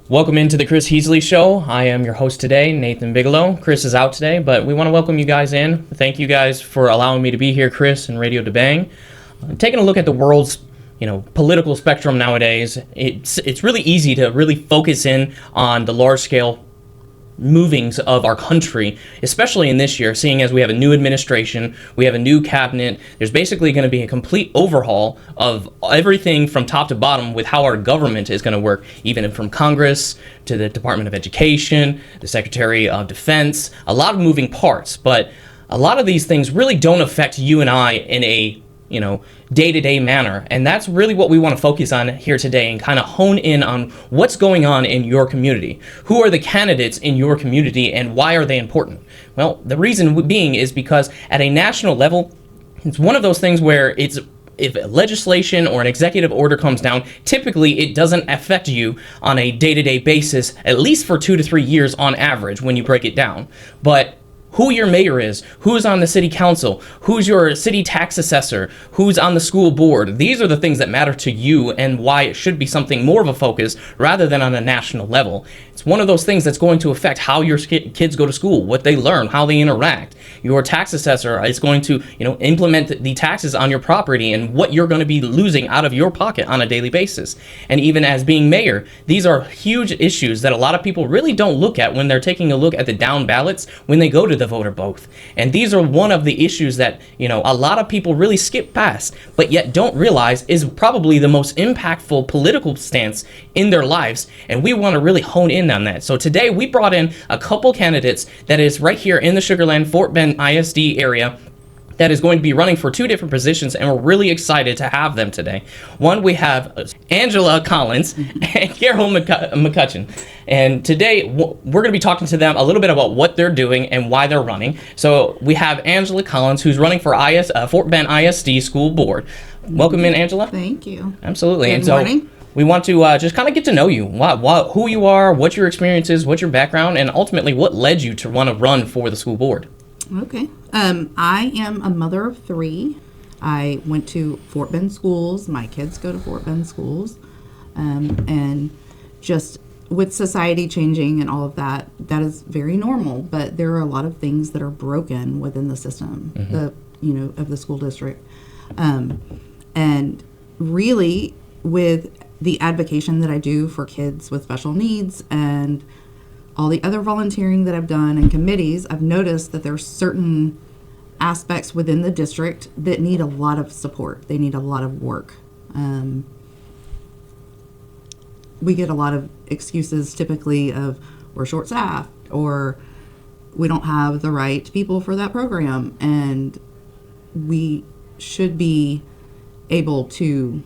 Welcome into the Chris Heasley Show. I am your host today, Nathan Bigelow. Chris is out today, but we want to welcome you guys in. Thank you guys for allowing me to be here, Chris, and Radiodabang. Taking a look at the world's political spectrum nowadays, it's really easy to really focus in on the large-scale movings of our country, especially in this year, seeing as we have a new administration, we have a new cabinet. There's basically going to be a complete overhaul of everything from top to bottom with how our government is going to work, even from Congress to the Department of Education, the Secretary of Defense, a lot of moving parts. But a lot of these things really don't affect you and I in a day-to-day manner. And that's really what we want to focus on here today and kind of hone in on what's going on in your community. Who are the candidates in your community and why are they important? Well, the reason being is because at a national level, it's one of those things where if legislation or an executive order comes down, typically it doesn't affect you on a day-to-day basis, at least for 2 to 3 years on average when you break it down. But who your mayor is, who's on the city council, who's your city tax assessor, who's on the school board. These are the things that matter to you and why it should be something more of a focus rather than on a national level. It's one of those things that's going to affect how your kids go to school, what they learn, how they interact. Your tax assessor is going to, implement the taxes on your property and what you're going to be losing out of your pocket on a daily basis. And even as being mayor, these are huge issues that a lot of people really don't look at when they're taking a look at the down ballots when they go to the vote or both. And these are one of the issues that, a lot of people really skip past, but yet don't realize is probably the most impactful political stance in their lives. And we want to really hone in on that. So today we brought in a couple candidates that is right here in the Sugar Land, Fort Bend ISD area that is going to be running for 2 different positions, and we're really excited to have them today. One, we have Angela Collins and Carol McCutcheon. And today, we're going to be talking to them a little bit about what they're doing and why they're running. So we have Angela Collins, who's running for Fort Bend ISD School Board. Welcome in, Angela. Thank you. Absolutely. Good morning. We want to just kind of get to know you, who you are, what your experience is, what your background, and ultimately what led you to want to run for the school board. Okay. I am a mother of 3. I went to Fort Bend schools. My kids go to Fort Bend schools. And just with society changing and all of that, that is very normal. But there are a lot of things that are broken within the system, of the school district. And really, with the advocation that I do for kids with special needs and all the other volunteering that I've done in committees, I've noticed that there's certain aspects within the district that need a lot of support. They need a lot of work. We get a lot of excuses typically of we're short-staffed or we don't have the right people for that program, and we should be able to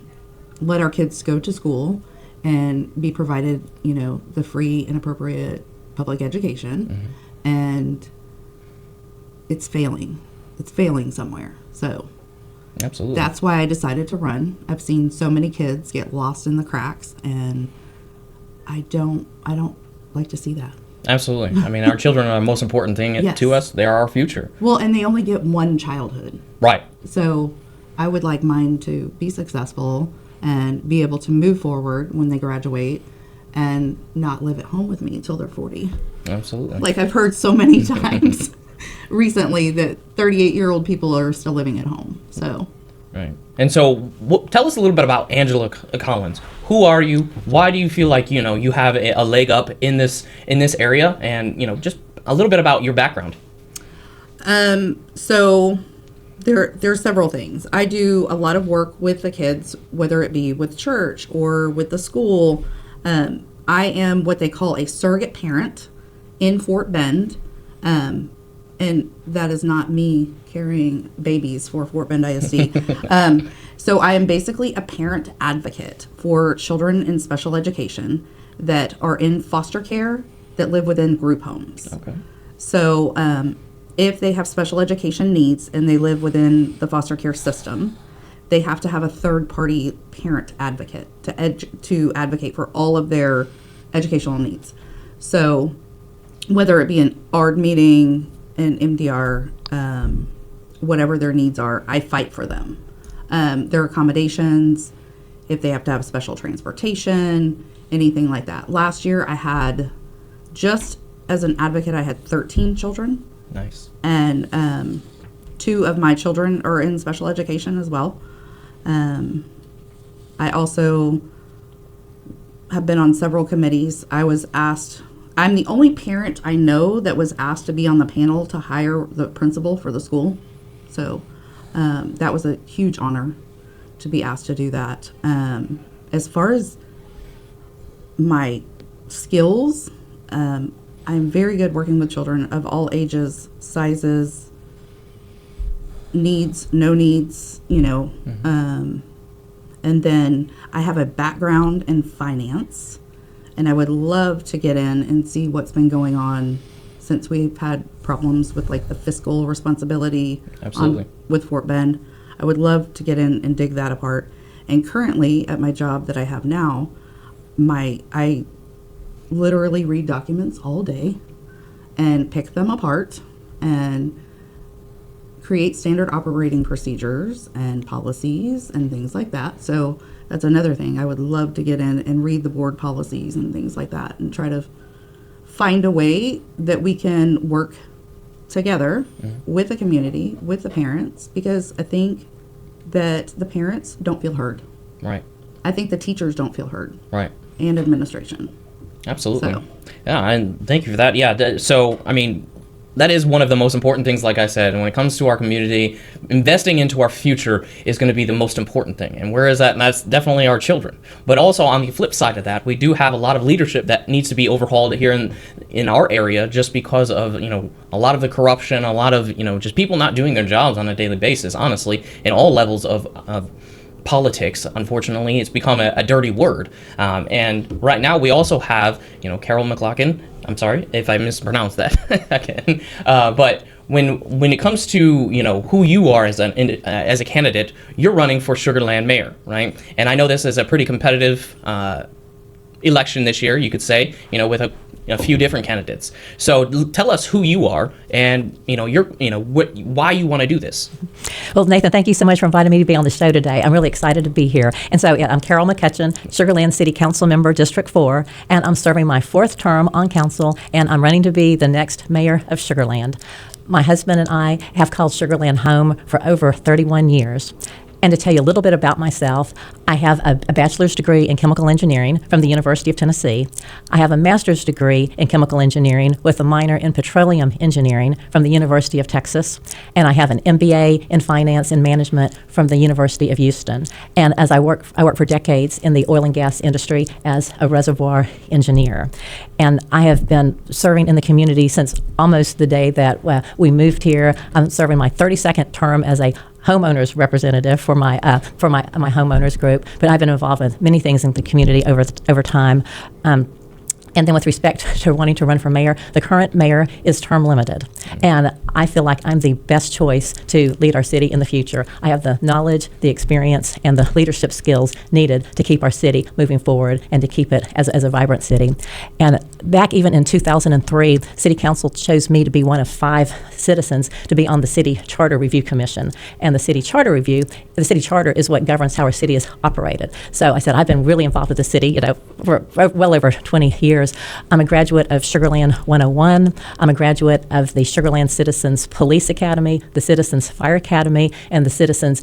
let our kids go to school and be provided, the free and appropriate public education. And it's failing. It's failing somewhere. So absolutely, that's why I decided to run. I've seen so many kids get lost in the cracks, and I don't like to see that. Absolutely. I mean, our children are the most important thing Yes. to us. They're our future. Well, and they only get one childhood. Right. So I would like mine to be successful and be able to move forward when they graduate and not live at home with me until they're 40. Absolutely. Like I've heard so many times recently that 38-year-old people are still living at home. So. Right. And so tell us a little bit about Angela Collins. Who are you? Why do you feel like, you have a leg up in this area? And, just a little bit about your background. So there's several things. I do a lot of work with the kids, whether it be with church or with the school. I am what they call a surrogate parent in Fort Bend. And that is not me carrying babies for Fort Bend ISD. So I am basically a parent advocate for children in special education that are in foster care that live within group homes. Okay. So if they have special education needs and they live within the foster care system, they have to have a third-party parent advocate to advocate for all of their educational needs. So whether it be an ARD meeting, an MDR, whatever their needs are, I fight for them. Their accommodations, if they have to have special transportation, anything like that. Last year I had, just as an advocate, I had 13 children. Nice. And 2 of my children are in special education as well. I also have been on several committees. I was asked, I'm the only parent I know that was asked to be on the panel to hire the principal for the school. So that was a huge honor to be asked to do that. As far as my skills, I'm very good working with children of all ages, sizes, needs, no needs, and then I have a background in finance, and I would love to get in and see what's been going on since we've had problems with like the fiscal responsibility with Fort Bend. I would love to get in and dig that apart. And currently at my job that I have now, I literally read documents all day and pick them apart and create standard operating procedures and policies and things like that. So that's another thing. I would love to get in and read the board policies and things like that and try to find a way that we can work together with the community, with the parents, because I think that the parents don't feel heard. Right. I think the teachers don't feel heard. Right. And administration. Absolutely. So. Yeah, and thank you for that. Yeah, so, I mean, that is one of the most important things, like I said. And when it comes to our community, investing into our future is going to be the most important thing. And where is that? And that's definitely our children. But also on the flip side of that, we do have a lot of leadership that needs to be overhauled here in our area, just because of, a lot of the corruption, a lot of, just people not doing their jobs on a daily basis, honestly, in all levels of politics. Unfortunately, it's become a dirty word. And right now we also have, Carol McCutcheon. I'm sorry if I mispronounced that again. But when it comes to who you are as a candidate, you're running for Sugar Land mayor, right? And I know this is a pretty competitive election this year, you could say, with a few different candidates. So tell us who you are and why you want to do this. Well, Nathan, thank you so much for inviting me to be on the show today. I'm really excited to be here. And so I'm Carol McCutcheon, Sugar Land City Council Member, District 4, and I'm serving my 4th term on council, and I'm running to be the next mayor of Sugar Land. My husband and I have called Sugar Land home for over 31 years. And to tell you a little bit about myself, I have a bachelor's degree in chemical engineering from the University of Tennessee. I have a master's degree in chemical engineering with a minor in petroleum engineering from the University of Texas. And I have an MBA in finance and management from the University of Houston. And as I work for decades in the oil and gas industry as a reservoir engineer. And I have been serving in the community since almost the day that we moved here. I'm serving my 32nd term as a homeowners representative for my homeowners group, but I've been involved with many things in the community over time. And then with respect to wanting to run for mayor, the current mayor is term limited. And I feel like I'm the best choice to lead our city in the future. I have the knowledge, the experience, and the leadership skills needed to keep our city moving forward and to keep it as a vibrant city. And back even in 2003, City Council chose me to be one of 5 citizens to be on the City Charter Review Commission. And the City Charter is what governs how our city is operated. So I said, I've been really involved with the city, for well over 20 years. I'm a graduate of Sugar Land 101. I'm a graduate of the Sugar Land Citizens Police Academy, the Citizens Fire Academy, and the Citizens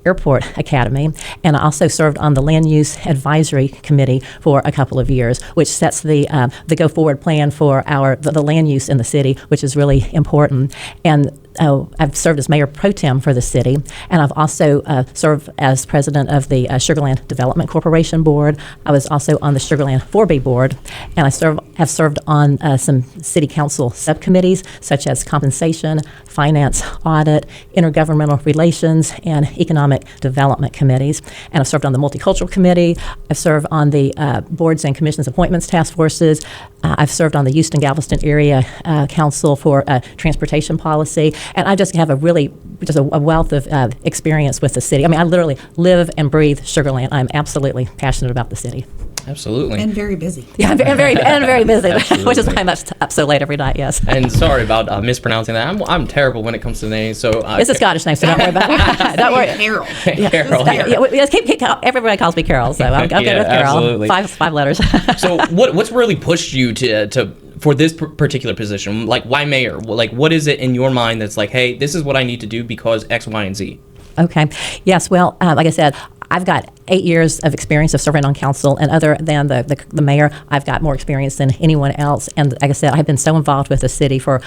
Airport Academy. And I also served on the Land Use Advisory Committee for a couple of years, which sets the go-forward plan for the land use in the city, which is really important. And I've served as mayor pro tem for the city, and I've also served as president of the Sugar Land Development Corporation board. I was also on the Sugar Land 4B board, and I have served on some city council subcommittees such as compensation, finance, audit, intergovernmental relations, and economic development committees. And I've served on the multicultural committee. I've served on the boards and commissions appointments task forces. I've served on the Houston-Galveston Area Council for Transportation Policy. And I just have a wealth of experience with the city. I mean, I literally live and breathe Sugar Land. I'm absolutely passionate about the city. Absolutely. And very busy. Yeah, I'm very busy, which is why I'm up so late every night. Yes. And sorry about mispronouncing that. I'm terrible when it comes to names. So It's a Scottish name, so don't worry about it. Don't worry. Carol. Carol. Everybody calls me Carol, so I'm good Yeah, with Carol. absolutely. Five letters. So what's really pushed you to for this particular position? Like, why mayor? Like, what is it in your mind that's like, hey, this is what I need to do because X, Y, and Z? Okay. Yes. Well, like I said, I've got 8 years of experience of serving on council, and other than the mayor, I've got more experience than anyone else. And like I said, I've been so involved with the city for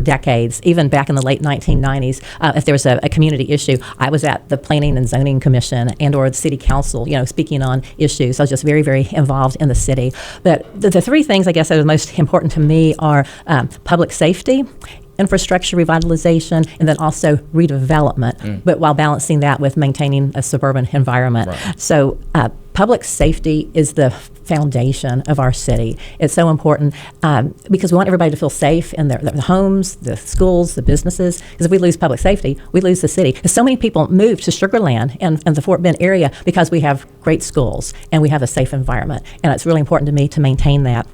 decades, even back in the late 1990s. If there was a community issue, I was at the Planning and Zoning Commission and or the City Council, speaking on issues. I was just very, very involved in the city. But the three things, I guess, that are the most important to me are public safety, infrastructure revitalization, and then also redevelopment, but while balancing that with maintaining a suburban environment. Right. So public safety is the foundation of our city. It's so important because we want everybody to feel safe in their homes, the schools, the businesses. Because if we lose public safety, we lose the city. Because so many people move to Sugar Land and the Fort Bend area because we have great schools and we have a safe environment. And it's really important to me to maintain that.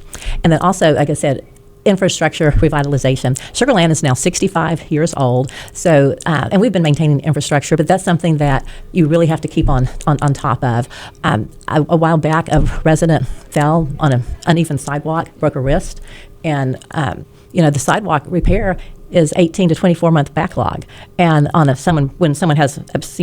And then also, like I said, infrastructure revitalization. Sugar Land is now 65 years old, so and we've been maintaining infrastructure, but that's something that you really have to keep on top of. A while back, a resident fell on an uneven sidewalk, broke a wrist, and the sidewalk repair is 18 to 24 month backlog, and when someone has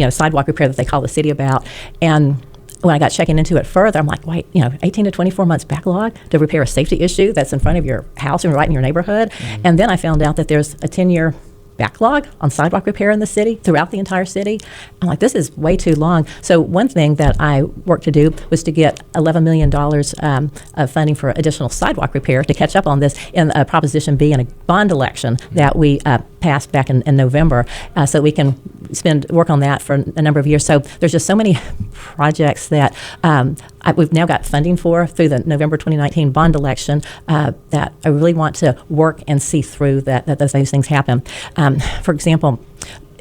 sidewalk repair that they call the city about, and when I got checking into it further, I'm like, wait, 18 to 24 months backlog to repair a safety issue that's in front of your house and right in your neighborhood. And then I found out that there's a 10-year backlog on sidewalk repair in the city, throughout the entire city. I'm like, this is way too long. So one thing that I worked to do was to get $11 million of funding for additional sidewalk repair to catch up on this in Proposition B in a bond election that we passed back in November, so we can work on that for a number of years. So there's just so many projects that we've now got funding for through the November 2019 bond election that I really want to work and see through that those things happen. For example,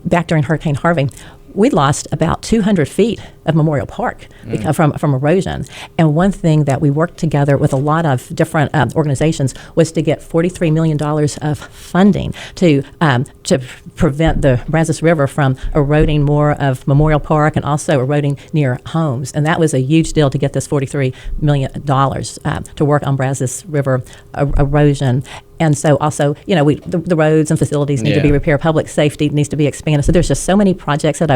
back during Hurricane Harvey, we lost about 200 feet of Memorial Park from erosion. And one thing that we worked together with a lot of different organizations was to get $43 million of funding to prevent the Brazos River from eroding more of Memorial Park and also eroding near homes. And that was a huge deal to get this $43 million to work on Brazos River erosion. And so also, the roads and facilities need to be repaired. Public safety needs to be expanded. So there's just so many projects that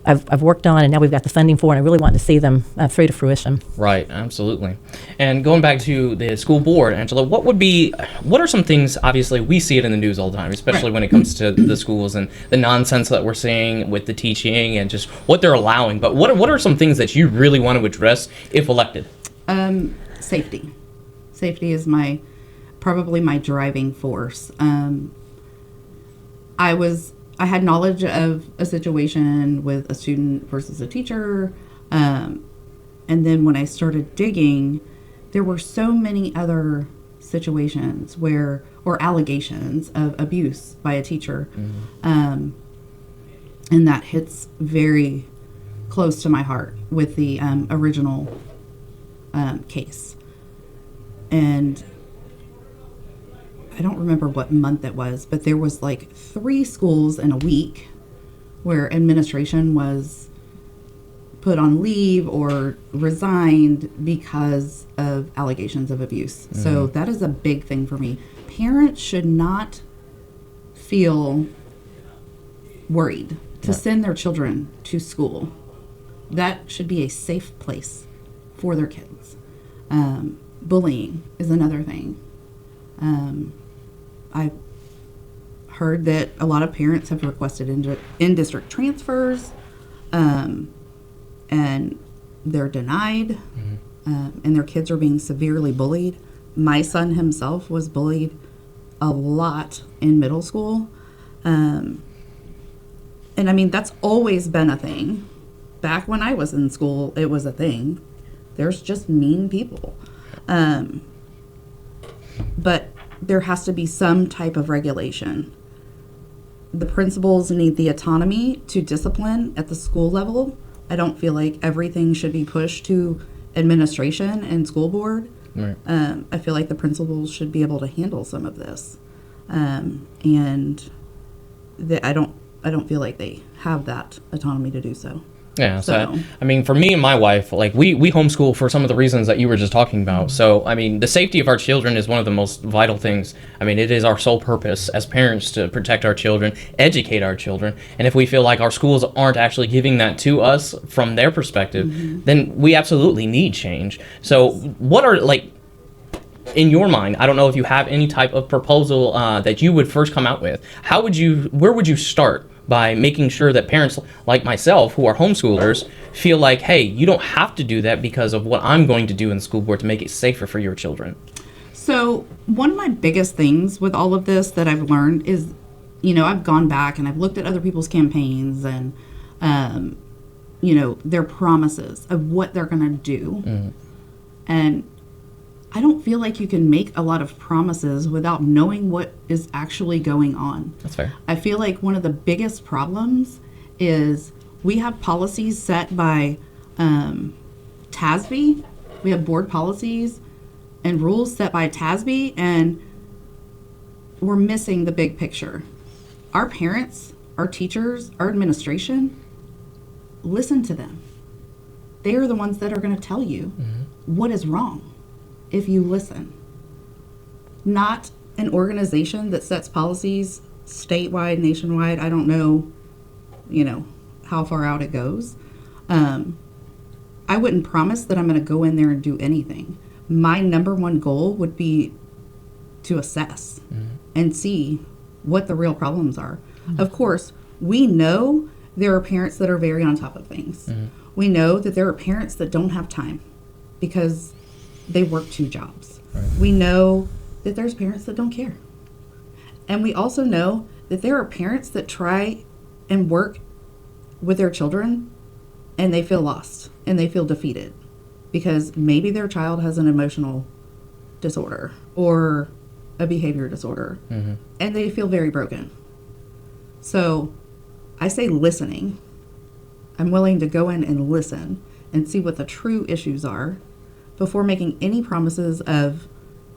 I've worked on, and now we've got the funding for, and I really want to see them through to fruition. Right, absolutely. And going back to the school board, Angela, what are some things, obviously we see it in the news all the time, especially when it comes to the schools and the nonsense that we're seeing with the teaching and just what they're allowing, but what are some things that you really want to address if elected? Safety. Safety is probably my driving force. I had knowledge of a situation with a student versus a teacher, and then when I started digging, there were so many other situations or allegations of abuse by a teacher, and that hits very close to my heart with the original case. And I don't remember what month it was, but there was like 3 schools in a week where administration was put on leave or resigned because of allegations of abuse. So that is a big thing for me. Parents should not feel worried to send their children to school. That should be a safe place for their kids. Bullying is another thing. I've heard that a lot of parents have requested in-district transfers, and they're denied, and their kids are being severely bullied. My son himself was bullied a lot in middle school, and I mean, that's always been a thing. Back when I was in school, it was a thing. There's just mean people. But there has to be some type of regulation. The principals need the autonomy to discipline at the school level. I don't feel like everything should be pushed to administration and school board. Right. I feel like the principals should be able to handle some of this, and I don't feel like they have that autonomy to do so. Yeah, so I mean, for me and my wife, like we homeschool for some of the reasons that you were just talking about. So I mean, the safety of our children is one of the most vital things. I mean, it is our sole purpose as parents to protect our children, educate our children, and if we feel like our schools aren't actually giving that to us from their perspective, then we absolutely need change. So what are, like, in your mind, I don't know if you have any type of proposal that you would first come out with. Where would you start by making sure that parents like myself who are homeschoolers feel like, hey, you don't have to do that because of what I'm going to do in the school board to make it safer for your children? So one of my biggest things with all of this that I've learned is, I've gone back and I've looked at other people's campaigns and, their promises of what they're going to do. And I don't feel like you can make a lot of promises without knowing what is actually going on. That's fair. I feel like one of the biggest problems is we have policies set by TASB. We have board policies and rules set by TASB, and we're missing the big picture. Our parents, our teachers, our administration, listen to them. They are the ones that are going to tell you what is wrong if you listen. Not an organization that sets policies statewide, nationwide. I don't know, how far out it goes. I wouldn't promise that I'm going to go in there and do anything. My number one goal would be to assess and see what the real problems are. Of course, we know there are parents that are very on top of things. We know that there are parents that don't have time because they work 2 jobs. Right. We know that there's parents that don't care. And we also know that there are parents that try and work with their children and they feel lost and they feel defeated because maybe their child has an emotional disorder or a behavior disorder and they feel very broken. So I say listening. I'm willing to go in and listen and see what the true issues are before making any promises of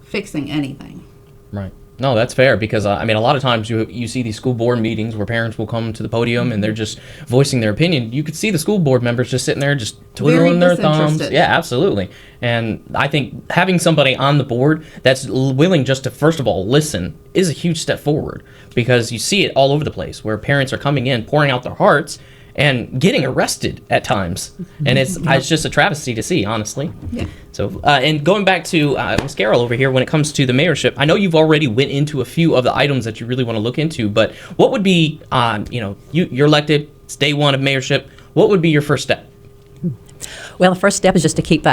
fixing anything. Right. No, that's fair because, a lot of times you see these school board meetings where parents will come to the podium and they're just voicing their opinion. You could see the school board members just sitting there just twiddling their thumbs. Yeah, absolutely. And I think having somebody on the board that's willing just to, first of all, listen is a huge step forward because you see it all over the place where parents are coming in, pouring out their hearts, and getting arrested at times. And it's just a travesty to see, honestly. Yeah. So, and going back to Ms. Carroll over here, when it comes to the mayorship, I know you've already went into a few of the items that you really want to look into, but what would be, you're elected, it's day one of mayorship, what would be your first step? Well, the first step is just to keep,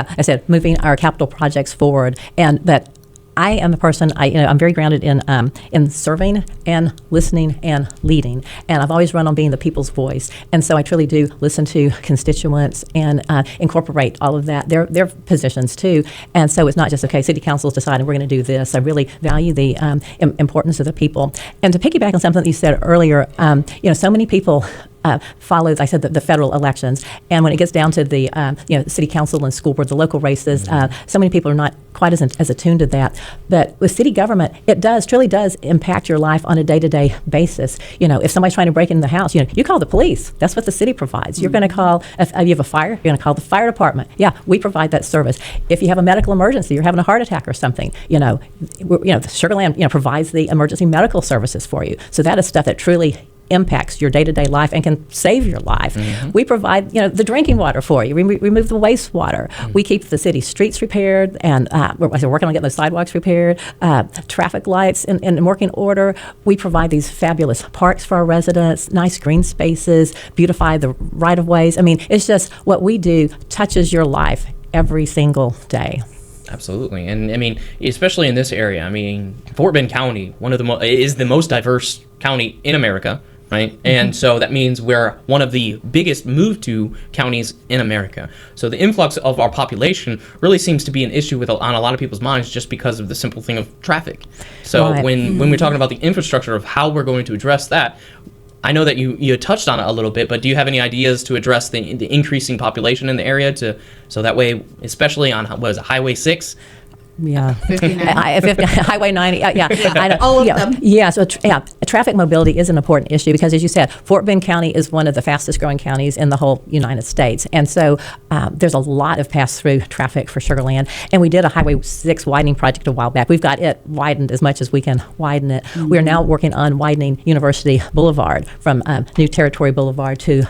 moving our capital projects forward, and that I am a person. I'm very grounded in serving and listening and leading, and I've always run on being the people's voice. And so I truly do listen to constituents and incorporate all of that, their positions too. And so it's not just city council's deciding we're going to do this. I really value the importance of the people. And to piggyback on something that you said earlier, so many people follow, I said, the federal elections, and when it gets down to the city council and school board, the local races, so many people are not quite as attuned to that. But with city government, it truly does impact your life on a day-to-day basis. If somebody's trying to break into the house, you call the police. That's what the city provides. You're going to call, if you have a fire, you're going to call the fire department. Yeah, we provide that service. If you have a medical emergency, you're having a heart attack or something, Sugar Land, provides the emergency medical services for you. So that is stuff that truly impacts your day-to-day life and can save your life. We provide, the drinking water for you. We remove the wastewater. We keep the city streets repaired, and we're working on getting the sidewalks repaired, traffic lights in working order. We provide these fabulous parks for our residents, nice green spaces, beautify the right-of-ways. It's just what we do touches your life every single day. Absolutely. And especially in this area, Fort Bend County, is the most diverse county in America. Right? And so that means we're one of the biggest move-to counties in America. So the influx of our population really seems to be an issue on a lot of people's minds just because of the simple thing of traffic. So when we're talking about the infrastructure of how we're going to address that, I know that you touched on it a little bit, but do you have any ideas to address the increasing population in the area so that way, especially on, what is it, Highway 6? Yeah, 59. Highway 90. Yeah, I know. All of yeah. them. Yeah, so traffic mobility is an important issue because, as you said, Fort Bend County is one of the fastest growing counties in the whole United States, and so there's a lot of pass-through traffic for Sugar Land. And we did a Highway 6 widening project a while back. We've got it widened as much as we can widen it. Mm-hmm. We are now working on widening University Boulevard from New Territory Boulevard to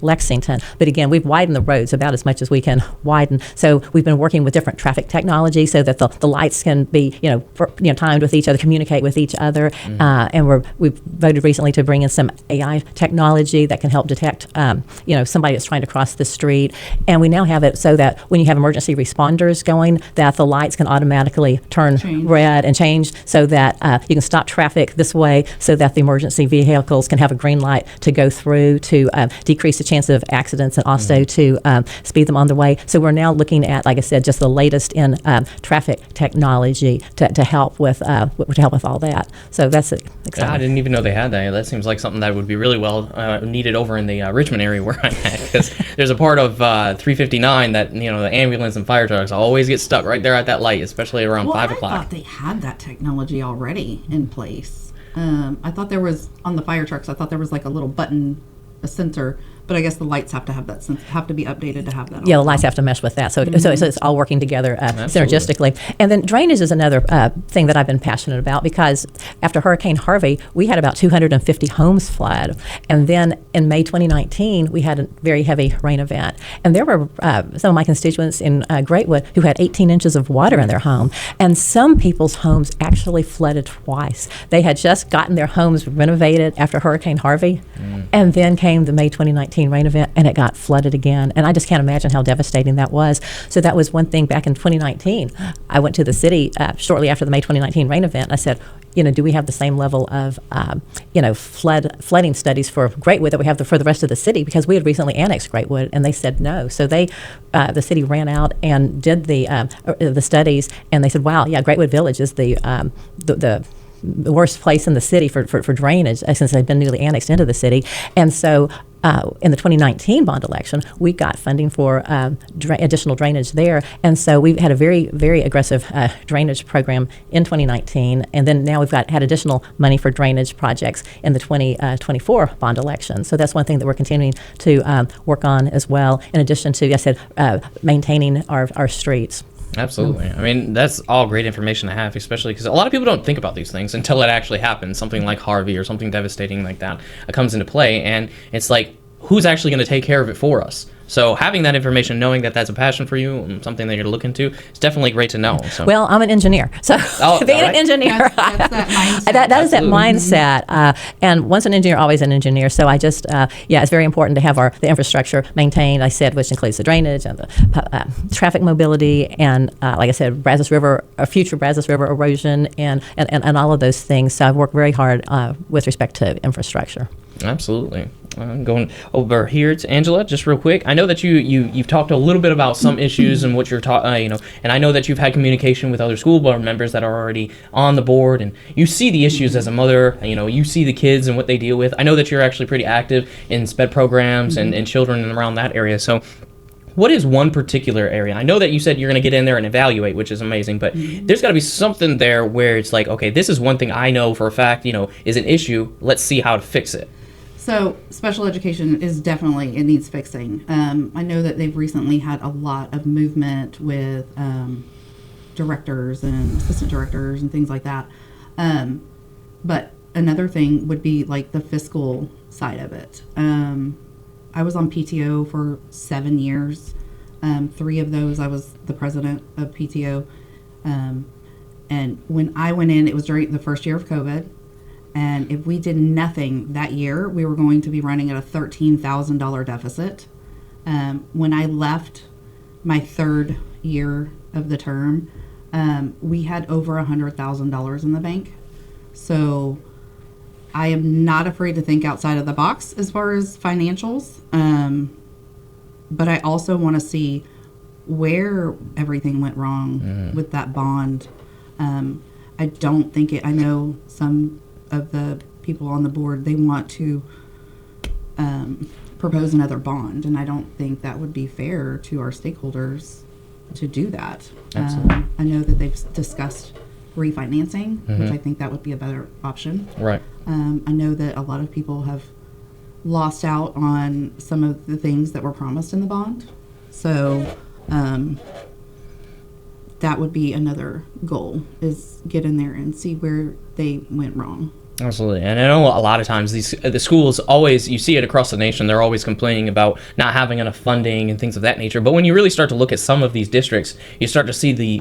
Lexington. But again, we've widened the roads about as much as we can widen. So we've been working with different traffic technology so that the lights can be, timed with each other, communicate with each other, and we've voted recently to bring in some AI technology that can help detect, somebody that's trying to cross the street. And we now have it so that when you have emergency responders going, that the lights can automatically turn red and change so that you can stop traffic this way, so that the emergency vehicles can have a green light to go through to decrease the chance of accidents and also to speed them on the way. So we're now looking at, like I said, just the latest in traffic technology to help with all that. So that's exciting. I didn't even know they had that. That seems like something that would be really well needed over in the Richmond area where I'm at, because there's a part of 359 that the ambulance and fire trucks always get stuck right there at that light, especially around 5 o'clock. I thought they had that technology already in place. I thought there was on the fire trucks. I thought there was like a little button, a sensor. But I guess the lights have to have that have to be updated to have that. Yeah, the lights have to mesh with that. So it's all working together synergistically. And then drainage is another thing that I've been passionate about, because after Hurricane Harvey, we had about 250 homes flood. And then in May 2019, we had a very heavy rain event. And there were some of my constituents in Greatwood who had 18 inches of water in their home. And some people's homes actually flooded twice. They had just gotten their homes renovated after Hurricane Harvey. And then came the May 2019 rain event, and it got flooded again. And I just can't imagine how devastating that was. So that was one thing back in 2019. I went to the city shortly after the May 2019 rain event. I said, do we have the same level of, flooding studies for Greatwood that we have for the rest of the city? Because we had recently annexed Greatwood, and they said no. So the city ran out and did the studies, and they said, wow, yeah, Greatwood Village is the worst place in the city for drainage since they've been newly annexed into the city. And so in the 2019 bond election, we got funding for additional drainage there. And so we've had a very, very aggressive drainage program in 2019. And then now we've had additional money for drainage projects in the 2024 bond election. So that's one thing that we're continuing to work on as well, in addition to, I said, maintaining our streets. Absolutely. I mean, that's all great information to have, especially because a lot of people don't think about these things until it actually happens. Something like Harvey or something devastating like that comes into play, and it's like, who's actually going to take care of it for us? So having that information, knowing that that's a passion for you and something that you're going to look into, it's definitely great to know. So. Well, I'm an engineer. So being an engineer, that's that mindset. that is that mindset. And once an engineer, always an engineer. So I just, it's very important to have the infrastructure maintained, I said, which includes the drainage and the traffic mobility and, like I said, future Brazos River erosion and all of those things. So I've worked very hard with respect to infrastructure. Absolutely. I'm going over here to Angela, just real quick. I know that you've talked a little bit about some issues and what you're and I know that you've had communication with other school board members that are already on the board, and you see the issues as a mother. You see the kids and what they deal with. I know that you're actually pretty active in SPED programs and children around that area. So, what is one particular area? I know that you said you're going to get in there and evaluate, which is amazing, but there's got to be something there where it's like, okay, this is one thing I know for a fact, is an issue. Let's see how to fix it. So special education is definitely, it needs fixing. I know that they've recently had a lot of movement with directors and assistant directors and things like that. But another thing would be like the fiscal side of it. I was on PTO for 7 years. 3 of those I was the president of PTO. And when I went in, it was during the first year of COVID. And if we did nothing that year, we were going to be running at a $13,000 deficit. When I left my 3rd year of the term, we had over $100,000 in the bank. So I am not afraid to think outside of the box as far as financials. But I also want to see where everything went wrong with that bond. I don't think I know some of the people on the board, they want to propose another bond, and I don't think that would be fair to our stakeholders to do that. Absolutely. I know that they've discussed refinancing, which I think that would be a better option. Right. I know that a lot of people have lost out on some of the things that were promised in the bond. So that would be another goal, is get in there and see where they went wrong. Absolutely. And I know a lot of times the schools always, you see it across the nation, they're always complaining about not having enough funding and things of that nature. But when you really start to look at some of these districts, you start to see the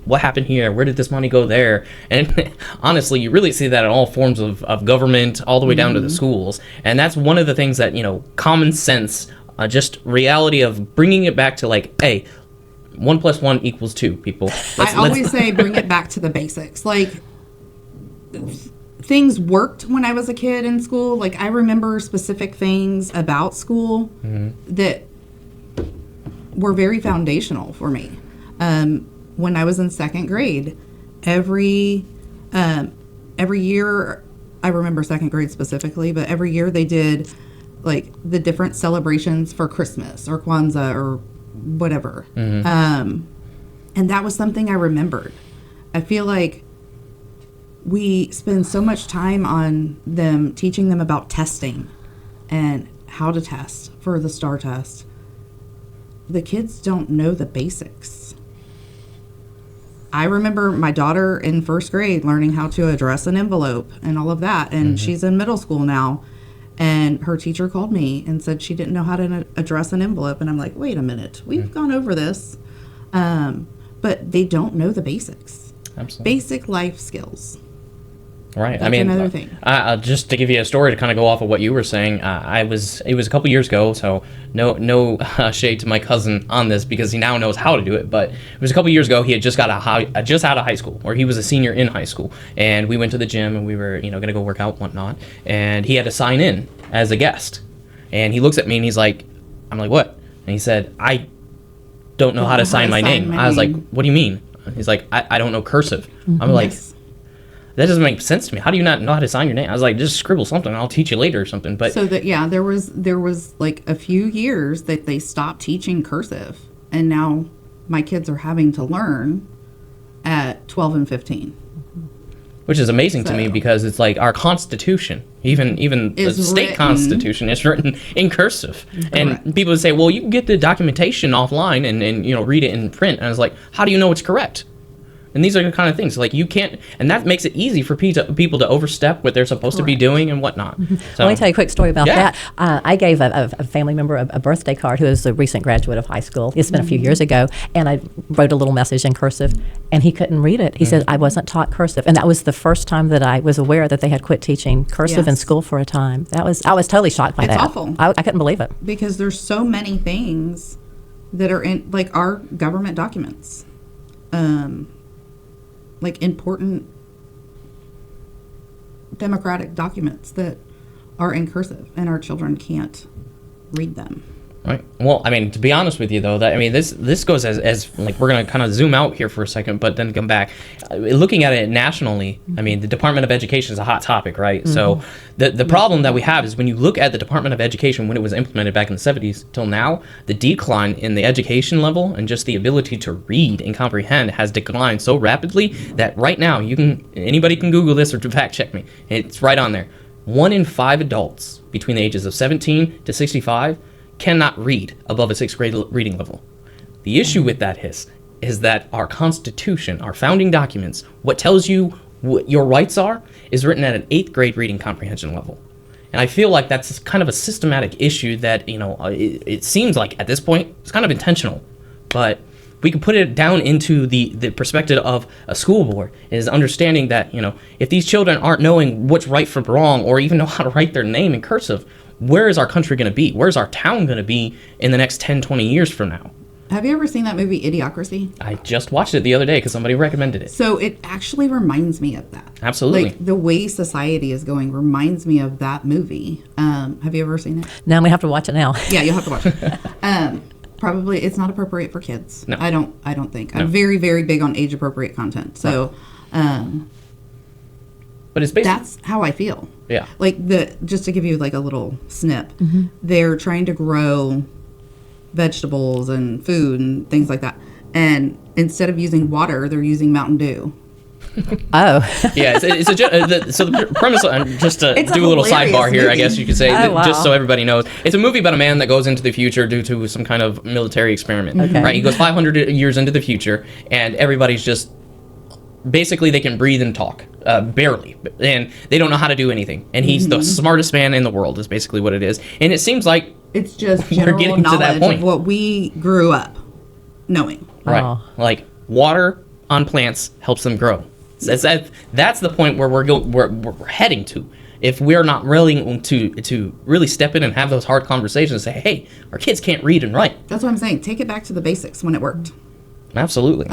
what happened here, where did this money go there? And honestly, you really see that in all forms of government, all the way down to the schools. And that's one of the things that, common sense, just reality of bringing it back to like, hey, 1 + 1 = 2, people. I always say bring it back to the basics. Like, things worked when I was a kid in school. Like, I remember specific things about school that were very foundational for me. When I was in 2nd grade, every year, I remember 2nd grade specifically, but every year they did like the different celebrations for Christmas or Kwanzaa or whatever. And that was something I remembered. I feel like we spend so much time on them, teaching them about testing and how to test for the STAR test. The kids don't know the basics. I remember my daughter in 1st grade learning how to address an envelope and all of that, and she's in middle school now, and her teacher called me and said she didn't know how to address an envelope, and I'm like, wait a minute, we've gone over this. But they don't know the basics. Absolutely. Basic life skills. Right. That's another thing. Just to give you a story to kind of go off of what you were saying, it was a couple years ago, so no shade to my cousin on this because he now knows how to do it. But it was a couple years ago. He had just got just out of high school, or he was a senior in high school, and we went to the gym and we were going to go work out and whatnot, and he had to sign in as a guest, and he looks at me and he's like, I'm like, what? And he said, I don't know how to sign my name. I was like, what do you mean? He's like, I don't know cursive. I'm like, that doesn't make sense to me. How do you not know how to sign your name? I was like, just scribble something. I'll teach you later or something. But so that, yeah, there was like a few years that they stopped teaching cursive, and now my kids are having to learn at 12 and 15. Which is amazing to me because it's like our Constitution, even the state Constitution is written in cursive. And people would say, well, you can get the documentation offline and read it in print. And I was like, how do you know it's correct? And these are the kind of things like you can't, and that makes it easy for people to overstep what they're supposed to be doing and whatnot. So, let me tell you a quick story about that. I gave a family member a birthday card who is a recent graduate of high school. It's been a few years ago, and I wrote a little message in cursive, and he couldn't read it. He said, I wasn't taught cursive. And that was the first time that I was aware that they had quit teaching cursive in school for a time. I was totally shocked by that. It's awful. I couldn't believe it. Because there's so many things that are in, like, our government documents. Like important democratic documents that are in cursive, and our children can't read them. Right. Well, I mean, to be honest with you, though, this goes as like we're going to kind of zoom out here for a second, but then come back. Looking at it nationally, I mean, the Department of Education is a hot topic, right? So the problem that we have is when you look at the Department of Education when it was implemented back in the 70s till now, the decline in the education level and just the ability to read and comprehend has declined so rapidly that right now anybody can Google this or to fact check me. It's right on there. 1 in 5 adults between the ages of 17 to 65 cannot read above a 6th grade reading level. The issue with that is that our Constitution, our founding documents, what tells you what your rights are, is written at an 8th grade reading comprehension level. And I feel like that's kind of a systematic issue that, it seems like at this point, it's kind of intentional. But we can put it down into the perspective of a school board, is understanding that, if these children aren't knowing what's right from wrong or even know how to write their name in cursive, where is our country going to be? Where's our town going to be in the next 10, 20 years from now? Have you ever seen that movie Idiocracy? I just watched it the other day because somebody recommended it. So it actually reminds me of that. Absolutely. Like, the way society is going reminds me of that movie. Have you ever seen it? Now we have to watch it now. Yeah, you'll have to watch it. Probably it's not appropriate for kids. No. I don't think. No. I'm very, very big on age appropriate content. So But it's basically That's how I feel. yeah. Like just to give you like a little snip, they're trying to grow vegetables and food and things like that. And instead of using water, they're using Mountain Dew. Oh. Yeah, so the premise, just to It's a do a little hilarious sidebar here, I movie. guess you could say, Oh, wow. just so everybody knows, it's a movie about a man that goes into the future due to some kind of military experiment. Okay. Right, he goes 500 years into the future, and everybody's just basically they can breathe and talk, barely, and they don't know how to do anything. And he's the smartest man in the world, is basically what it is. And it seems like It's just We're general getting to that knowledge point. of what we grew up knowing. right, Oh. like water on plants helps them grow. That's the point where we're heading to. If we're not willing to really step in and have those hard conversations, and say, hey, our kids can't read and write. That's what I'm saying. Take it back to the basics when it worked. Absolutely.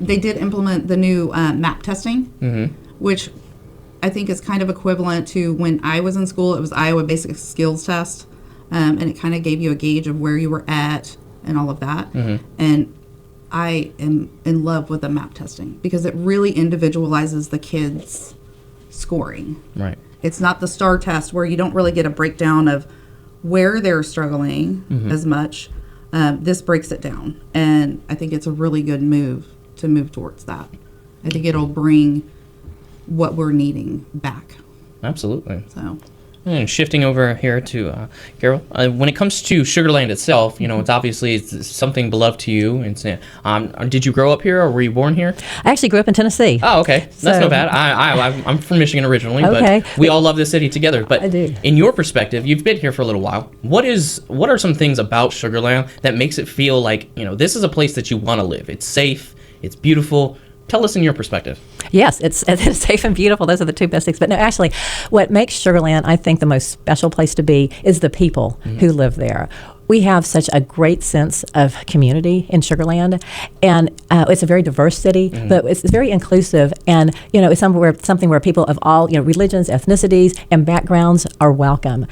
They did implement the new MAP testing, which I think is kind of equivalent to when I was in school. It was Iowa Basic Skills Test, and it kind of gave you a gauge of where you were at and all of that. And I am in love with the MAP testing because it really individualizes the kids' scoring. Right. It's not the STAR test where you don't really get a breakdown of where they're struggling as much. This breaks it down, and I think it's a really good move to move towards that. I think it'll bring what we're needing back. Absolutely. So And shifting over here to Carol, when it comes to Sugarland itself, you know, it's something beloved to you. It's, did you grow up here, or were you born here? I actually grew up in Tennessee. Oh, okay, that's So- not bad. I'm from Michigan originally, Okay. but we all love this city together. But I do. in your perspective, you've been here for a little while. What are some things about Sugarland that makes it feel like, you know, this is a place that you want to live? It's safe, it's beautiful. Tell us in your perspective. Yes, it's safe and beautiful. Those are the two best things. But no, actually, what makes Sugarland, I think, the most special place to be is the people who live there. We have such a great sense of community in Sugarland, and it's a very diverse city, but it's very inclusive. And you know, it's something where people of all religions, ethnicities, and backgrounds are welcome.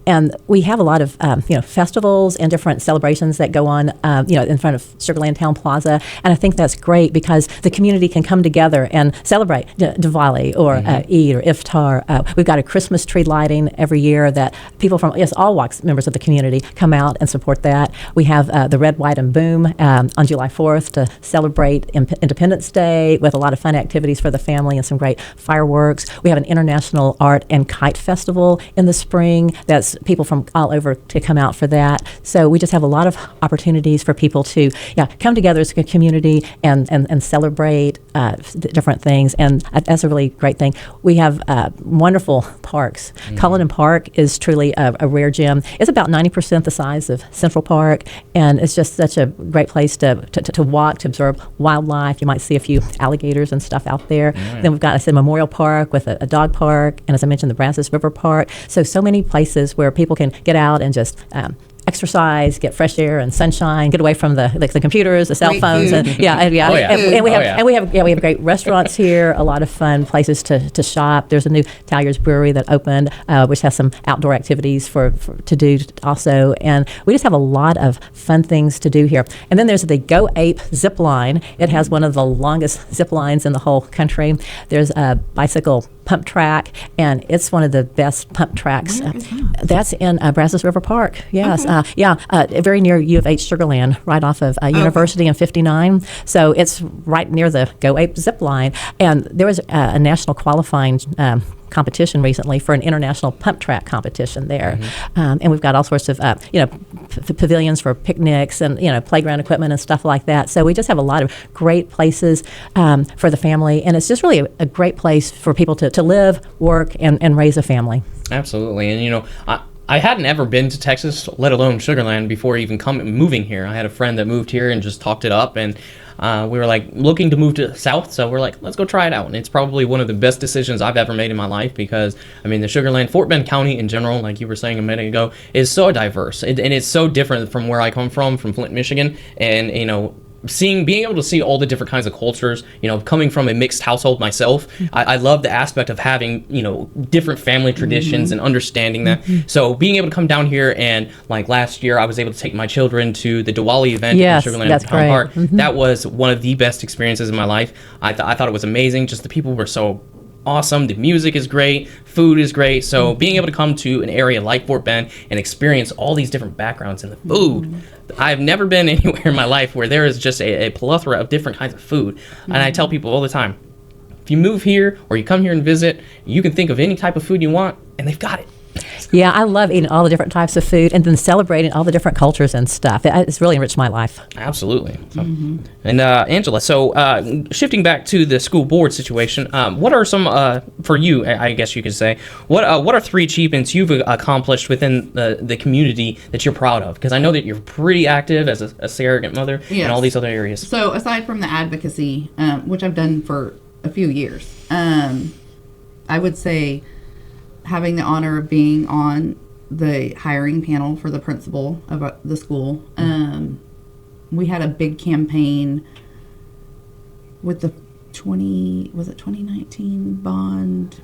And we have a lot of festivals and different celebrations that go on in front of Sugarland Town Plaza, and I think that's great because the community can come together and celebrate Diwali or Eid or Iftar. We've got a Christmas tree lighting every year that people from all walks, members of the community, come out and support that. We have the Red, White, and Boom on July 4th to celebrate Independence Day with a lot of fun activities for the family and some great fireworks. We have an International Art and Kite Festival in the spring that's people from all over to come out for that. So we just have a lot of opportunities for people to come together as a community and celebrate different things. And that's a really great thing. We have wonderful parks. Cullinan Park is truly a rare gem. It's about 90% the size of Central Park, and it's just such a great place to walk, to observe wildlife. You might see a few alligators and stuff out there. Then we've got, I said, Memorial Park with a dog park, and as I mentioned, the Brazos River Park. So many places where people can get out and just exercise, get fresh air and sunshine, get away from the computers, the cell Great phones, food. and we have great restaurants here. A lot of fun places to shop. There's a new Talyers Brewery that opened, which has some outdoor activities to do also, and we just have a lot of fun things to do here. And then there's the Go Ape zip line. It has one of the longest zip lines in the whole country. There's a bicycle pump track, and it's one of the best pump tracks. Where is that? That's in Brazos River Park. Yes, Okay. very near U of H Sugarland, right off of University and 59. So it's right near the Go Ape zip line. And there was a national qualifying competition recently for an international pump track competition there, and we've got all sorts of pavilions for picnics and playground equipment and stuff like that. So we just have a lot of great places for the family, and it's just really a great place for people to live, work, and raise a family. Absolutely. And I hadn't ever been to Texas, let alone Sugarland, before even moving here. I had a friend that moved here and just talked it up, and we were like looking to move to the South, so we're like, let's go try it out. And it's probably one of the best decisions I've ever made in my life because, I mean, the Sugarland, Fort Bend County in general, like you were saying a minute ago, is so diverse. And it's so different from where I come from Flint, Michigan. And, being able to see all the different kinds of cultures, coming from a mixed household myself, I love the aspect of having, different family traditions and understanding that. So being able to come down here and like last year, I was able to take my children to the Diwali event Yes, in Sugarland that's Town great. Park. That was one of the best experiences in my life. I thought it was amazing. Just the people were so awesome. The music is great. Food is great. So being able to come to an area like Fort Bend and experience all these different backgrounds in the food, I've never been anywhere in my life where there is just a plethora of different kinds of food. And I tell people all the time, if you move here or you come here and visit, you can think of any type of food you want, and they've got it. Yeah, I love eating all the different types of food and then celebrating all the different cultures and stuff. It's really enriched my life. Absolutely. So, and Angela, so shifting back to the school board situation, what are some, for you, I guess you could say, what are 3 achievements you've accomplished within the community that you're proud of? Because I know that you're pretty active as a surrogate mother in all these other areas. So aside from the advocacy, which I've done for a few years, I would say having the honor of being on the hiring panel for the principal of the school. We had a big campaign with the 2019 bond.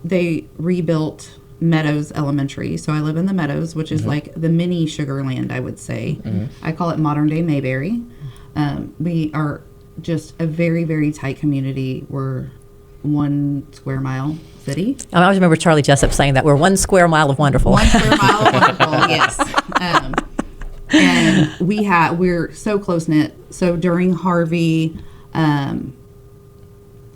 They rebuilt Meadows Elementary. So I live in the Meadows, which is like the mini Sugar Land, I would say. I call it modern day Mayberry. We are just a very, very tight community. We're 1 square mile city. I always remember Charlie Jessup saying that we're 1 square mile of wonderful. 1 square mile of wonderful, yes. And we're so close knit. So during Harvey,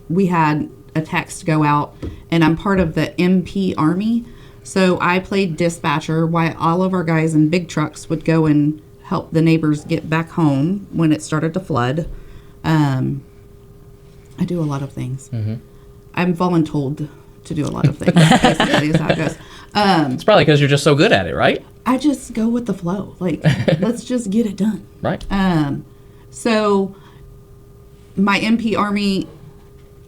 we had a text go out, and I'm part of the MP Army. So I played dispatcher while all of our guys in big trucks would go and help the neighbors get back home when it started to flood. I do a lot of things. I'm voluntold to do a lot of things. Basically, is how it goes. It's probably because you're just so good at it, right? I just go with the flow. Like, let's just get it done. Right. So my MP Army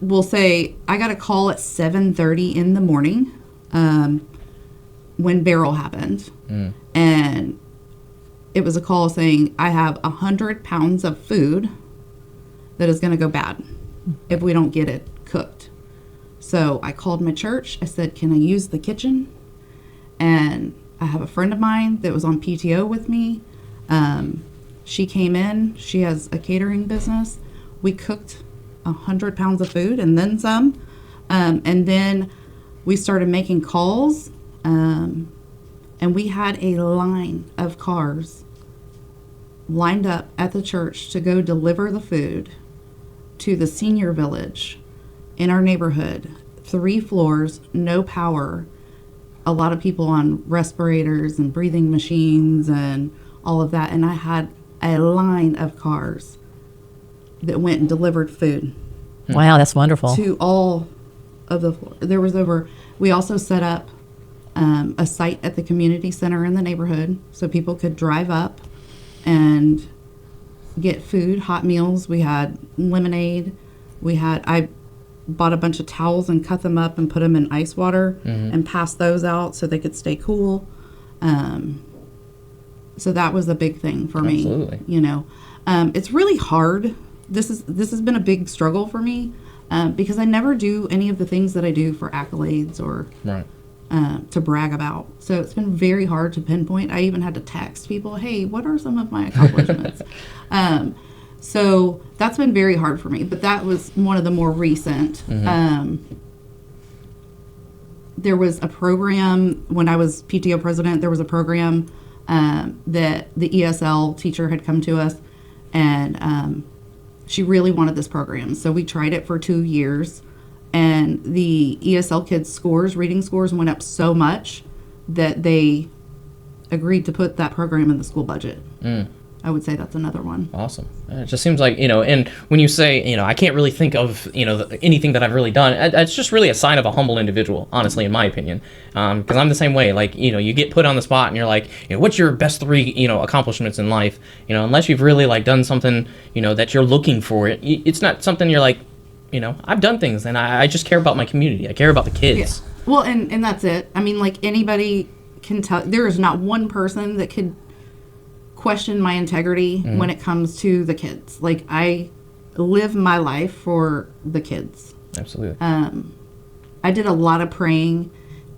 will say, I got a call at 7:30 in the morning when Beryl happened. And it was a call saying, I have 100 pounds of food that is going to go bad if we don't get it cooked. So I called my church. I said, can I use the kitchen? And I have a friend of mine that was on PTO with me. She came in. She has a catering business. We cooked 100 pounds of food and then some. And then we started making calls. And we had a line of cars lined up at the church to go deliver the food to the senior village in our neighborhood. 3 floors, no power, a lot of people on respirators and breathing machines and all of that. And I had a line of cars that went and delivered food. Wow, that's wonderful. To all of the floor. There was we also set up a site at the community center in the neighborhood so people could drive up and get food, hot meals. We had lemonade. I bought a bunch of towels and cut them up and put them in ice water and passed those out so they could stay cool. So that was a big thing for me. Absolutely. You know, it's really hard. This has been a big struggle for me because I never do any of the things that I do for accolades or to brag about. So it's been very hard to pinpoint. I even had to text people, hey, what are some of my accomplishments? So that's been very hard for me, but that was one of the more recent. There was a program when I was PTO president. There was a program that the ESL teacher had come to us, and she really wanted this program. So we tried it for 2 years, and the ESL kids' reading scores went up so much that they agreed to put that program in the school budget. I would say that's another one. Awesome. It just seems like, and when you say, I can't really think of, anything that I've really done, it's just really a sign of a humble individual, honestly, in my opinion. Because I'm the same way. Like, you get put on the spot and you're like, what's your best 3, accomplishments in life? Unless you've really, like, done something, that you're looking for. It's not something you're like, I've done things and I just care about my community. I care about the kids. Yeah. Well, and that's it. I mean, like, anybody can tell. There is not one person that could question my integrity when it comes to the kids. Like, I live my life for the kids. Absolutely. I did a lot of praying,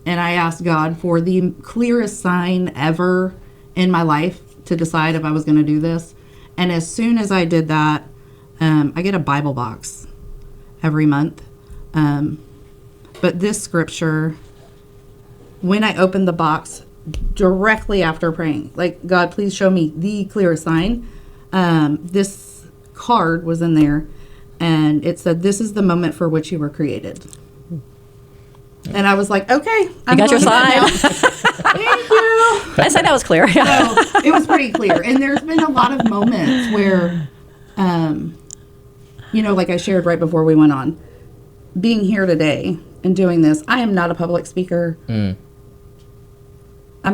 and I asked God for the clearest sign ever in my life to decide if I was going to do this. And as soon as I did that, I get a Bible box every month. But this scripture, when I opened the box directly after praying, like, God, please show me the clearest sign, this card was in there, and it said, "This is the moment for which you were created." And I was like, okay. You got your sign. Thank you. I'd say that was clear. So it was pretty clear. And there's been a lot of moments where, like I shared right before we went on, being here today and doing this, I am not a public speaker. I'm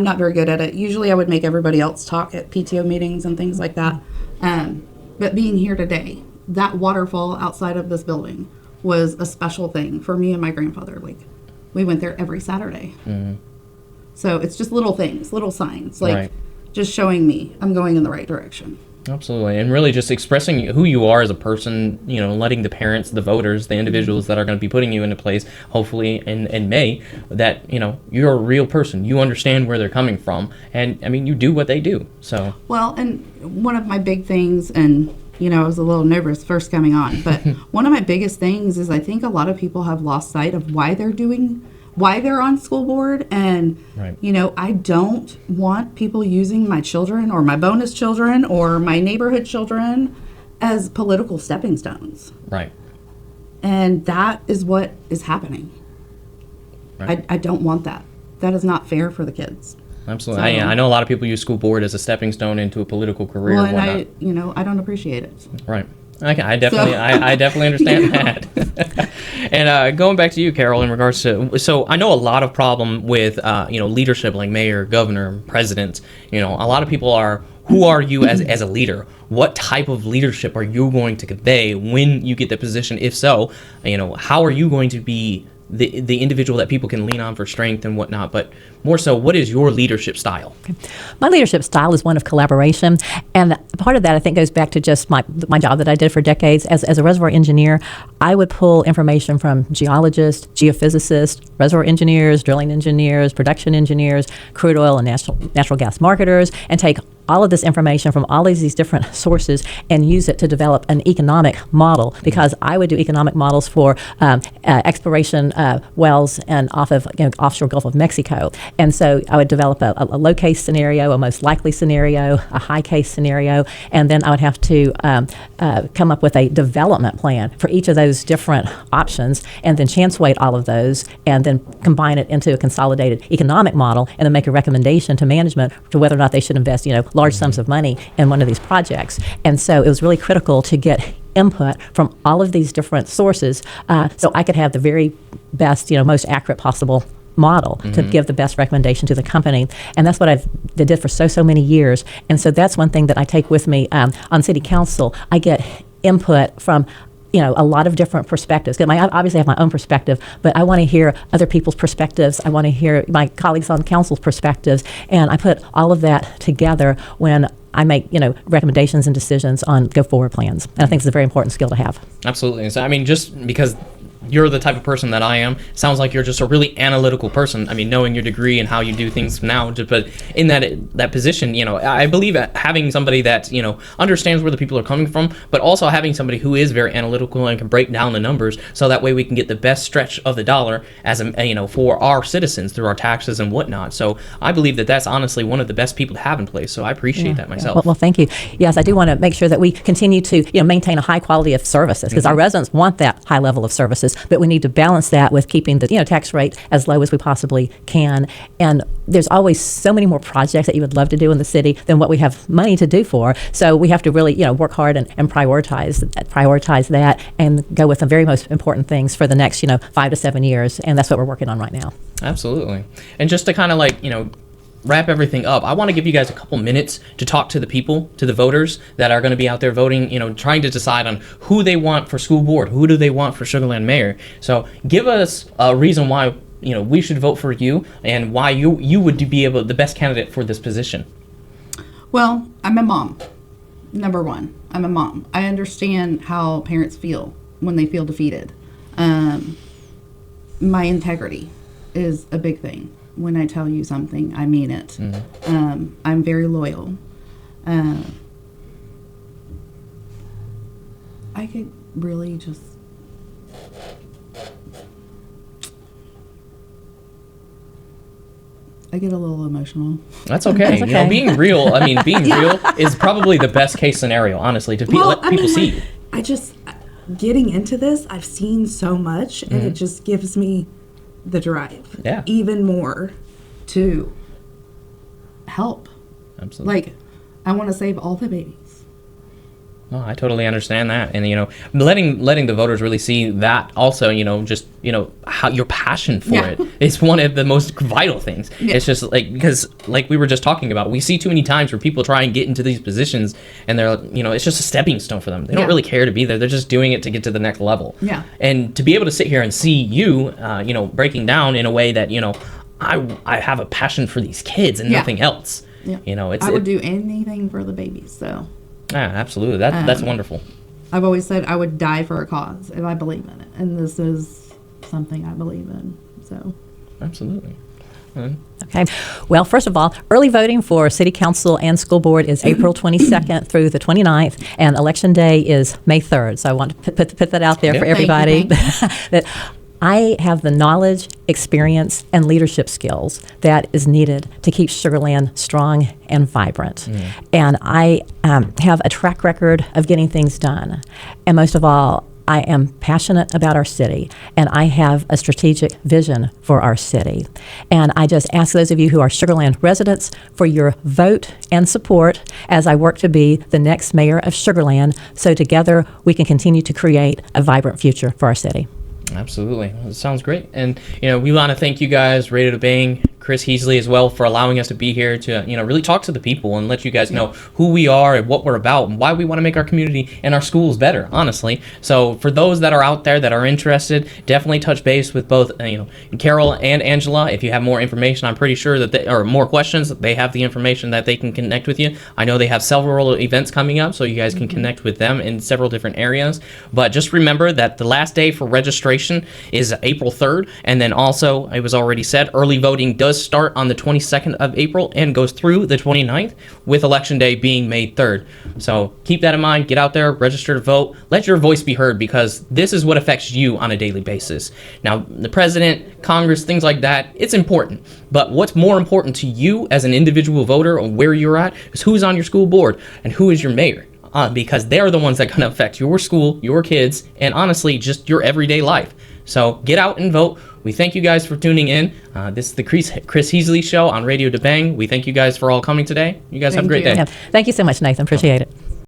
not very good at it. Usually I would make everybody else talk at PTO meetings and things like that. But being here today, that waterfall outside of this building was a special thing for me and my grandfather. Like, we went there every Saturday. So it's just little things, little signs, like just showing me I'm going in the right direction. Absolutely. And really just expressing who you are as a person, letting the parents, the voters, the individuals that are going to be putting you into place, hopefully in May, that, you're a real person. You understand where they're coming from. And, you do what they do. So. Well, and one of my big things, and, I was a little nervous first coming on, but one of my biggest things is I think a lot of people have lost sight of why they're on school board. And, I don't want people using my children or my bonus children or my neighborhood children as political stepping stones. Right. And that is what is happening. Right. I don't want that. That is not fair for the kids. Absolutely. I know a lot of people use school board as a stepping stone into a political career. Well, and I don't appreciate it. Right. Okay, I definitely understand that. And going back to you, Carol, in regards to, so I know a lot of problem with, leadership like mayor, governor, president. A lot of people are, who are you as a leader? What type of leadership are you going to convey when you get the position? If so, how are you going to be the individual that people can lean on for strength and whatnot, but more so, what is your leadership style? Okay. My leadership style is one of collaboration, and part of that I think goes back to just my job that I did for decades as a reservoir engineer. I would pull information from geologists, geophysicists, reservoir engineers, drilling engineers, production engineers, crude oil and natural gas marketers, and take all of this information from all of these different sources and use it to develop an economic model, because I would do economic models for exploration wells and off of offshore Gulf of Mexico. And so I would develop a low case scenario, a most likely scenario, a high case scenario, and then I would have to come up with a development plan for each of those different options, and then chance weight all of those, and then combine it into a consolidated economic model, and then make a recommendation to management to whether or not they should invest, large sums of money in one of these projects. And so it was really critical to get input from all of these different sources, so I could have the very best, most accurate possible model to give the best recommendation to the company. And that's what they did for so many years. And so that's one thing that I take with me on city council. I get input from a lot of different perspectives. I obviously have my own perspective, but I want to hear other people's perspectives. I want to hear my colleagues on council's perspectives, and I put all of that together when I make, recommendations and decisions on go forward plans. And I think it's a very important skill to have. Absolutely. So, just because you're the type of person that I am, sounds like you're just a really analytical person. Knowing your degree and how you do things now, but in that position, I believe having somebody that, understands where the people are coming from, but also having somebody who is very analytical and can break down the numbers, so that way we can get the best stretch of the dollar as for our citizens through our taxes and whatnot. So I believe that that's honestly one of the best people to have in place. So I appreciate that myself. Well, thank you. Yes, I do want to make sure that we continue to, maintain a high quality of services, because our residents want that high level of services. But we need to balance that with keeping the tax rate as low as we possibly can. And there's always so many more projects that you would love to do in the city than what we have money to do for. So we have to really work hard and prioritize that and go with the very most important things for the next 5 to 7 years. And that's what we're working on right now. Absolutely. And just to kind of wrap everything up, I want to give you guys a couple minutes to talk to the people, to the voters that are going to be out there voting, trying to decide on who they want for school board, who do they want for Sugar Land mayor. So give us a reason why, we should vote for you, and why you would be the best candidate for this position. Well, I'm a mom. Number one, I'm a mom. I understand how parents feel when they feel defeated. My integrity is a big thing. When I tell you something, I mean it. I'm very loyal. I could really just... I get a little emotional. That's okay. That's You know, okay. being real, being real is probably the best case scenario, honestly, to let people see. I just, getting into this, I've seen so much, and it just gives me the drive. Yeah. Even more to help. Absolutely. Like, I want to save all the babies. No, I totally understand that, and letting the voters really see that also, just how your passion for Yeah. it is one of the most vital things. Yeah. It's just because like we were just talking about, we see too many times where people try and get into these positions, and they're it's just a stepping stone for them. They don't Yeah. really care to be there. They're just doing it to get to the next level. Yeah. And to be able to sit here and see you, breaking down in a way that I have a passion for these kids and Yeah. nothing else. Yeah. It's I would do anything for the babies, so. yeah, absolutely. That's wonderful. I've always said I would die for a cause if I believe in it, and this is something I believe in. So, Absolutely. Okay. Well, first of all, early voting for City Council and School Board is April 22nd through the 29th, and Election Day is May 3rd. So I want to put that out there Yeah. for Thank you, everybody. thank That I have the knowledge, experience, and leadership skills that is needed to keep Sugar Land strong and vibrant. And I have a track record of getting things done. And most of all, I am passionate about our city, and I have a strategic vision for our city. And I just ask those of you who are Sugar Land residents for your vote and support as I work to be the next mayor of Sugar Land, so together we can continue to create a vibrant future for our city. Absolutely. It sounds great. And, we want to thank you guys, Radiodabang, Chris Heasley as well, for allowing us to be here to, really talk to the people and let you guys know who we are and what we're about and why we want to make our community and our schools better, honestly. So for those that are out there that are interested, definitely touch base with both, Carol and Angela. If you have more information, I'm pretty sure that or more questions, they have the information that they can connect with you. I know they have several events coming up, so you guys can connect with them in several different areas. But just remember that the last day for registration is April 3rd, and then also, it was already said, early voting does start on the 22nd of April and goes through the 29th, with Election Day being May 3rd. So keep that in mind. Get out there, register to vote, let your voice be heard, because this is what affects you on a daily basis. Now, the president, Congress, things like that, it's important. But what's more important to you as an individual voter or where you're at is who's on your school board and who is your mayor. Because they're the ones that can affect your school, your kids, and honestly, just your everyday life. So get out and vote. We thank you guys for tuning in. This is the Chris Heasley Show on Radiodabang. We thank you guys for all coming today. You guys have a great day. Yeah. Thank you so much, Nathan. Appreciate it.